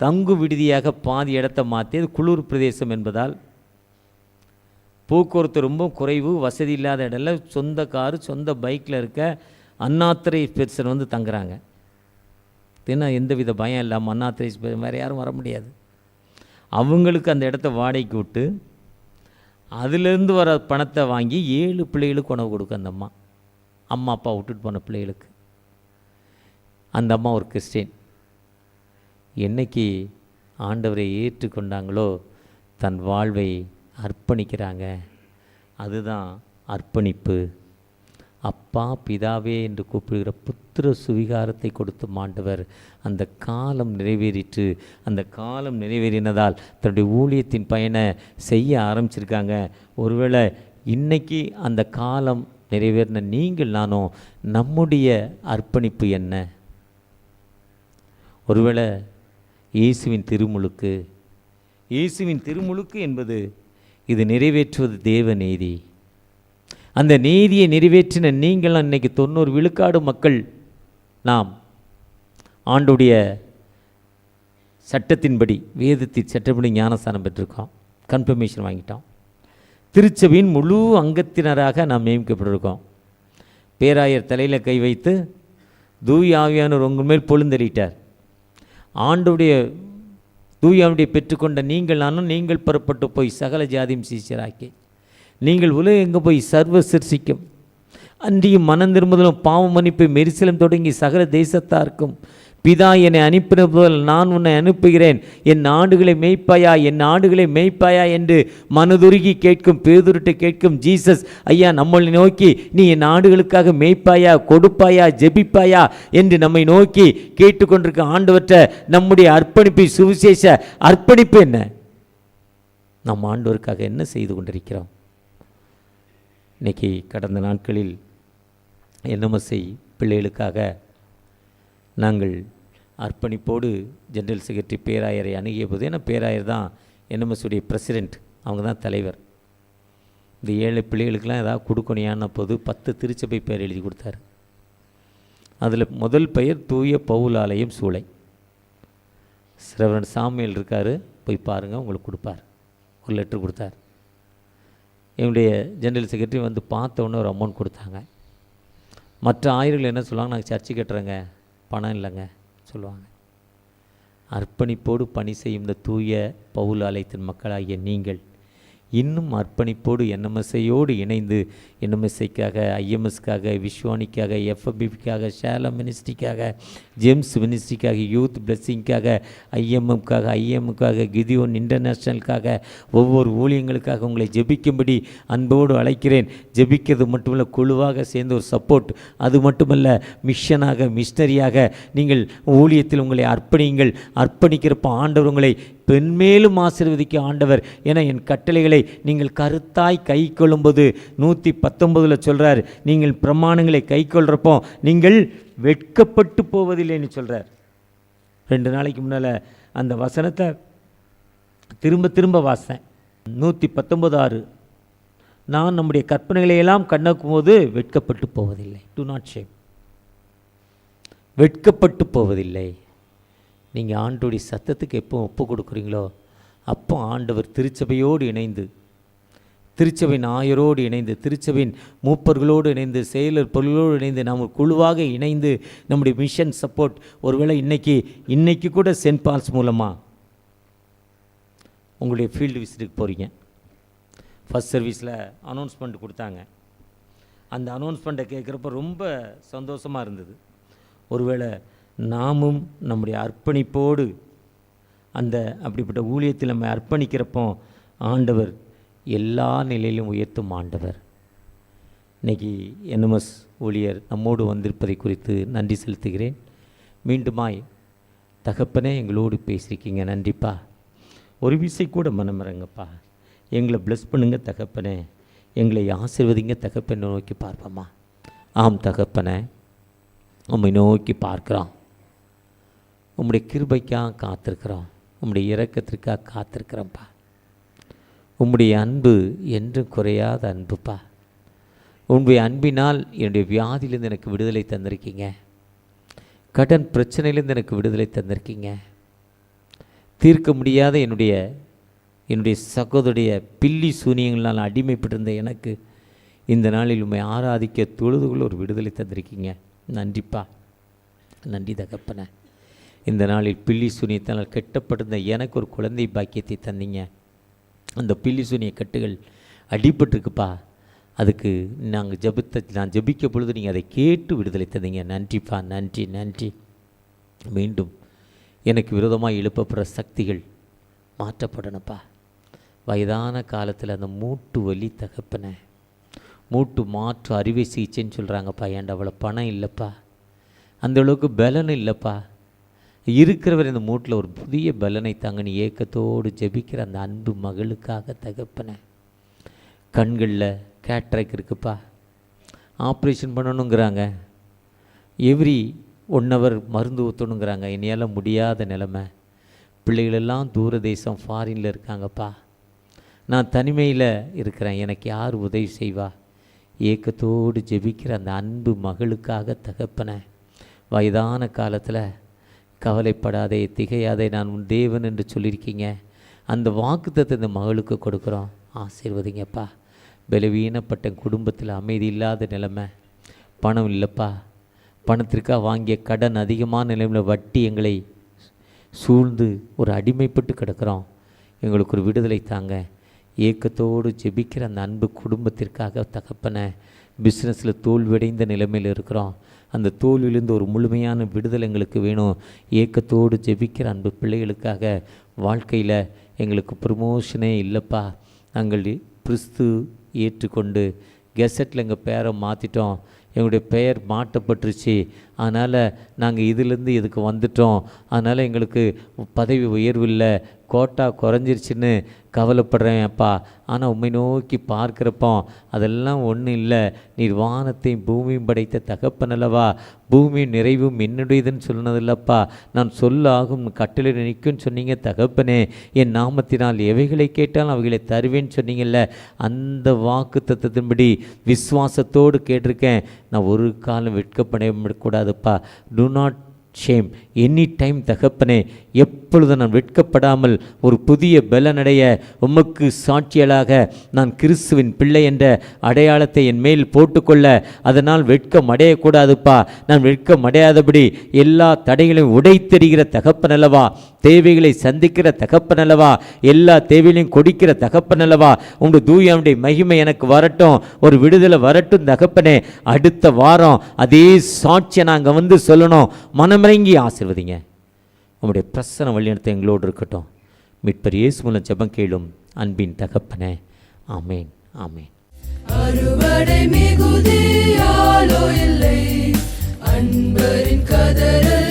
தங்கு விடுதியாக பாதி இடத்தை மாற்றி, அது குளிர் பிரதேசம் என்பதால் போக்குவரத்து ரொம்ப குறைவு, வசதி இல்லாத இடத்துல சொந்த காரு சொந்த பைக்கில் இருக்க அன்ஆத்தரைஸ் பெர்சன் வந்து தங்குறாங்க. ஏன்னா எந்தவித பயம் இல்லாமல் அன்ஆத்தரைஸ் வேறு யாரும் வர முடியாது. அவங்களுக்கு அந்த இடத்த வாடகைக்கு விட்டு அதிலேருந்து வர பணத்தை வாங்கி 7 பிள்ளைகளுக்கு உணவு கொடுக்கும் அந்த அம்மா அப்பா விட்டுட்டு போன பிள்ளைகளுக்கு. அந்த அம்மா ஒரு கிறிஸ்டின். என்னைக்கு ஆண்டவரை ஏற்றுக்கொண்டாங்களோ தன் வாழ்வை அர்ப்பணிக்கிறாங்க. அதுதான் அர்ப்பணிப்பு. அப்பா பிதாவே என்று கூப்பிடுகிற புத்திர சுவிகாரத்தை கொடுத்து ஆண்டவர் அந்த காலம் நிறைவேறிற்று. அந்த காலம் நிறைவேறினதால் தன்னுடைய ஊழியத்தின் பயனை செய்ய ஆரம்பிச்சிருக்காங்க. ஒருவேளை இன்னைக்கு அந்த காலம் நிறைவேறின நீங்கள் நானும் நம்முடைய அர்ப்பணிப்பு என்ன? ஒருவேளை இயேசுவின் திருமுழுக்கு என்பது இது நிறைவேற்றுவது தேவ நீதி. அந்த நீதியை நிறைவேற்றின நீங்களாம் இன்றைக்கி 90 விழுக்காடு மக்கள் நாம் ஆண்டுடைய சட்டத்தின்படி, வேதத்தின் சட்டப்படி ஞானஸ்தானம் பெற்றிருக்கோம், கன்ஃபர்மேஷன் வாங்கிட்டோம். திருச்சபையின் முழு அங்கத்தினராக நாம் நியமிக்கப்பட்டிருக்கோம். பேராயர் தலையில் கை வைத்து தூய ஆவியானவர் உங்கள் மேல் பொழுந்தளிட்டார். ஆண்டுடைய தூய ஆவியை பெற்றுக்கொண்ட நீங்கள் புறப்பட்டு போய் சகல ஜாதியும் சீஷராக்கி, நீங்கள் உலகம் எங்கே போய் சர்வ சிருஷ்டிக்கும் அன்றியும் மனம் திரும்புதலும் பாவ மன்னிப்பை மெரிசலம் தொடங்கி சகல தேசத்தாருக்கும் பிதா என்னை அனுப்பின போல் நான் உன்னை அனுப்புகிறேன், என் ஆடுகளை மேய்ப்பாயா என்று மனதுருகி கேட்கும் பேதுருட்டு கேட்கும் ஜீசஸ் ஐயா நம்மளை நோக்கி, நீ என் ஆடுகளுக்காக மேய்ப்பாயா, கொடுப்பாயா, ஜெபிப்பாயா என்று நம்மை நோக்கி கேட்டுக்கொண்டிருக்க ஆண்டவற்ற நம்முடைய அர்ப்பணிப்பு, சுவிசேஷ அர்ப்பணிப்பு என்ன? நம் ஆண்டவருக்காக என்ன செய்து கொண்டிருக்கிறோம்? இன்றைக்கி கடந்த நாட்களில் என்எம்எஸ்ஐ பிள்ளைகளுக்காக நாங்கள் அர்ப்பணிப்போடு ஜெனரல் செக்ரட்டரி பேராயரை அணுகிய போது, ஏன்னா பேராயர் தான் என்எம்எஸ்ஸுடைய பிரசிடெண்ட், அவங்க தான் தலைவர். இந்த 7 பிள்ளைகளுக்கெல்லாம் ஏதாவது கொடுக்கணியான போது 10 திருச்சபை பெயர் எழுதி கொடுத்தார். அதில் முதல் பெயர் தூய பவுல் ஆலயம் சூளை. ரெவரண்ட் சாமுவேல் இருக்கார், போய் பாருங்கள், உங்களுக்கு கொடுப்பார். ஒரு லெட்டர் கொடுத்தார். என்னுடைய ஜெனரல் செக்ரட்டரி வந்து பார்த்த உடனே ஒரு அமௌண்ட் கொடுத்தாங்க. மற்ற ஆயர்கள் என்ன சொல்லுவாங்க, நாங்கள் சர்ச்சை கட்டுறோங்க, பணம் இல்லைங்க சொல்லுவாங்க. அர்ப்பணிப்போடு பணி செய்யும் இந்த தூய பவுல் ஆலயத்தின் மக்களாகிய நீங்கள் இன்னும் அர்ப்பணிப்போடு என்எம்எஸ்ஐயோடு இணைந்து என்எம்எஸ்ஐக்காக, ஐஎம்எஸ்க்காக, விஸ்வானிக்காக, எஃப்எபிக்காக, ஷேலம் மினிஸ்ட்ரிக்காக, ஜேம்ஸ் மினிஸ்ட்ரிக்காக, யூத் பிளெஸ்ஸிங்காக, ஐஎம்முக்காக, கிதியோன் இன்டர்நேஷ்னலுக்காக, ஒவ்வொரு ஊழியங்களுக்காக உங்களை ஜெபிக்கும்படி அன்போடு அழைக்கிறேன். ஜெபிக்கிறது மட்டுமல்ல, குழுவாக சேர்ந்து ஒரு சப்போர்ட், அது மட்டுமல்ல மிஷனாக, மிஷனரியாக நீங்கள் ஊழியத்தில் உங்களை அர்ப்பணியுங்கள். அர்ப்பணிக்கிறப்ப ஆண்டவர் உங்களை பெண்மேலும் ஆசீர்வதிக்க ஆண்டவர். என என் கட்டளைகளை நீங்கள் கருத்தாய் கை கொள்ளும்போது 119 சொல்கிறார், நீங்கள் பிரமாணங்களை கை கொள்கிறப்போ நீங்கள் வெட்கப்பட்டு போவதில்லைன்னு சொல்கிறார். 2 நாளைக்கு முன்னால் அந்த வசனத்தை திரும்ப வாசித்தேன். 119:6, நான் நம்முடைய கற்பனைகளையெல்லாம் கண்ணோக்கும் போது வெட்கப்பட்டு போவதில்லை. To not shame. வெட்கப்பட்டு போவதில்லை. நீங்கள் ஆண்டோடைய சத்தத்துக்கு எப்போ ஒப்பு கொடுக்குறீங்களோ அப்போ ஆண்டவர் திருச்சபையோடு இணைந்து, திருச்சபையின் ஆயரோடு இணைந்து, திருச்சபையின் மூப்பர்களோடு இணைந்து, செயலர் பொருளோடு இணைந்து, நாம் ஒரு குழுவாக இணைந்து நம்முடைய மிஷன் சப்போர்ட். ஒருவேளை இன்னைக்கு கூட சென்ட் பால்ஸ் மூலமாக உங்களுடைய ஃபீல்டு விசிட்டுக்கு போகிறீங்க. ஃபஸ்ட் சர்வீஸில் அனௌன்ஸ்மெண்ட் கொடுத்தாங்க. அந்த அனௌன்ஸ்மெண்ட்டை கேட்குறப்ப ரொம்ப சந்தோஷமாக இருந்தது. ஒருவேளை நாமும் நம்முடைய அர்ப்பணிப்போடு அப்படிப்பட்ட ஊழியத்தில் நம்ம அர்ப்பணிக்கிறப்போ ஆண்டவர் எல்லா நிலையிலும் உயர்த்தும் ஆண்டவர். இன்றைக்கி என்எம்எஸ் ஊழியர் நம்மோடு வந்திருப்பதை குறித்து நன்றி செலுத்துகிறேன். மீண்டுமாய் தகப்பனே எங்களோடு பேசியிருக்கீங்க, நன்றிப்பா. ஒரு விசை கூட மனமிறங்கப்பா, எங்களை ப்ளஸ் பண்ணுங்க தகப்பனே, எங்களை ஆசீர்வதிங்க தகப்பனை நோக்கி பார்ப்போமா. ஆம் தகப்பனே, உம்மை நோக்கி பார்க்குறோம். உம்முடைய கிருபைக்காக காத்திருக்கிறோம், உம்முடைய இரக்கத்திற்காக காத்திருக்கிறோம்ப்பா. உம்முடைய அன்பு என்றும் குறையாத அன்புப்பா. உங்களுடைய அன்பினால் என்னுடைய வியாதியிலேருந்து எனக்கு விடுதலை தந்திருக்கீங்க. கடன் பிரச்சனையிலேருந்து எனக்கு விடுதலை தந்திருக்கீங்க. தீர்க்க முடியாத என்னுடைய சகோதரிய பில்லி சூனியங்களால் அடிமைப்பட்டிருந்த எனக்கு இந்த நாளில் உண்மை ஆராதிக்க தொழுதுக்குள்ள ஒரு விடுதலை தந்திருக்கீங்க. நன்றிப்பா, நன்றி தகப்பன. இந்த நாளில் பில்லி சூனியத்தால் கெட்டப்பட்டிருந்த எனக்கு ஒரு குழந்தை பாக்கியத்தை தந்தீங்க. அந்த பில்லி சூனிய கட்டுகள் அடிபட்டிருக்குப்பா. அதுக்கு நான் ஜபிக்க பொழுது நீங்கள் அதை கேட்டு விடுதலை தந்தீங்க. நன்றிப்பா, நன்றி நன்றி. மீண்டும் எனக்கு விரோதமாக எழுப்பப்படுற சக்திகள் மாற்றப்படணும்ப்பா. வயதான காலத்தில் அந்த மூட்டு வலி தகப்பன, மூட்டு மாற்று அறுவை சிகிச்சைன்னு சொல்கிறாங்கப்பா. ஏன்டா அவ்வளோ பணம் இல்லைப்பா, அந்தளவுக்கு பலன் இல்லைப்பா. இருக்கிறவர் இந்த மூட்டில் ஒரு புதிய பலனை தாங்கன்னு ஏக்கத்தோடு ஜெபிக்கிற அந்த அன்பு மகளுக்காக தகப்பன. கண்களில் கேட்ராக்ட் இருக்குப்பா, ஆப்ரேஷன் பண்ணணுங்கிறாங்க. எவ்ரி 1 hour மருந்து ஊற்றணுங்கிறாங்க. என்னையால் முடியாத நிலைமை. பிள்ளைகளெல்லாம் தூரதேசம் ஃபாரினில் இருக்காங்கப்பா. நான் தனிமையில் இருக்கிறேன், எனக்கு யார் உதவி செய்வா? ஏக்கத்தோடு ஜெபிக்கிற அந்த அன்பு மகளுக்காக தகப்பன. வயதான காலத்தில் கவலைப்படாதே, திகையாதே, நான் உன் தேவன் என்று சொல்லியிருக்கீங்க. அந்த வாக்குத்தத்தை இந்த மகளுக்கு கொடுக்குறோம். ஆசீர்வதிங்கப்பா. பலவீனப்பட்ட குடும்பத்தில் அமைதி இல்லாத நிலைமை, பணம் இல்லைப்பா, பணத்திற்காக வாங்கிய கடன் அதிகமான நிலைமையில் வட்டி எங்களை சூழ்ந்து ஒரு அடிமைப்பட்டு கிடக்கிறோம். எங்களுக்கு ஒரு விடுதலை தாங்க. ஏக்கத்தோடு ஜெபிக்கிற அந்த அன்பு குடும்பத்திற்காக தகப்பன. பிஸ்னஸில் தோல்வியடைந்த நிலைமையில் இருக்கிறோம். அந்த தோல்வியிலிருந்து ஒரு முழுமையான விடுதலை எங்களுக்கு வேணும். ஏக்கத்தோடு ஜெபிக்கிற அன்பு பிள்ளைகளுக்காக. வாழ்க்கையில் எங்களுக்கு ப்ரமோஷனே இல்லைப்பா, நாங்கள் கிறிஸ்து ஏற்றுக்கொண்டு கெசட்டில் எங்கள் பெயரை மாற்றிட்டோம், எங்களுடைய பெயர் மாற்றப்பட்டுருச்சு, அதனால் நாங்கள் இதிலேருந்து இதுக்கு வந்துட்டோம், அதனால் எங்களுக்கு பதவி உயர்வு இல்லை, கோட்டா குறைஞ்சிருச்சுன்னு கவலைப்படுறேன் அப்பா. ஆனால் உம்மை நோக்கி பார்க்குறப்போ அதெல்லாம் ஒன்றும் இல்லை. நீர் வானத்தையும் பூமியும் படைத்த தகப்பனல்லவா, பூமியும் நிறைவும் என்னுடையதுன்னு சொன்னதில்லப்பா. நான் சொல்லாகும் கட்டளை நிற்கும்னு சொன்னீங்க தகப்பனே. என் நாமத்தினால் எவைகளை கேட்டாலும் அவைகளை தருவேன்னு சொன்னீங்கல்ல. அந்த வாக்கு தத்துவத்தின்படி விசுவாசத்தோடு கேட்டிருக்கேன். நான் ஒரு காலம் வெட்கப்படக்கூடாதுப்பா. Do not shame. Any time தகப்பனே, எப்பொழுது நான் வெட்கப்படாமல் ஒரு புதிய பலனடைய உமக்கு சாட்சியலாக நான் கிறிஸ்துவின் பிள்ளை என்ற அடையாளத்தை என் மேல் போட்டுக்கொள்ள, அதனால் வெட்கம் அடையக்கூடாதுப்பா. நான் வெட்கம் அடையாதபடி எல்லா தடைகளையும் உடைத்தெறிகிற தகப்பன் அல்லவா, தேவைகளை சந்திக்கிற தகப்பன் அல்லவா, எல்லா தேவைகளையும் கொடுக்கிற தகப்பன் அல்லவா. உங்கள் தூயாவுடைய மகிமை எனக்கு வரட்டும், ஒரு விடுதலை வரட்டும் தகப்பனே. அடுத்த வாரம் அதே சாட்சியை நாங்கள் வந்து சொல்லணும். மனமிறங்கி ஆசீர்வதிங்க. உங்களுடைய பிரசன்ன வழிநடத்த எங்களோடு இருக்கட்டும். மீட்பர் இயேசு மூலம் ஜெபம் கேளும் அன்பின் தகப்பனே. ஆமேன், ஆமேன். அறுவடை மிகுதியாலோ இல்லை, அன்பரின் கதறல்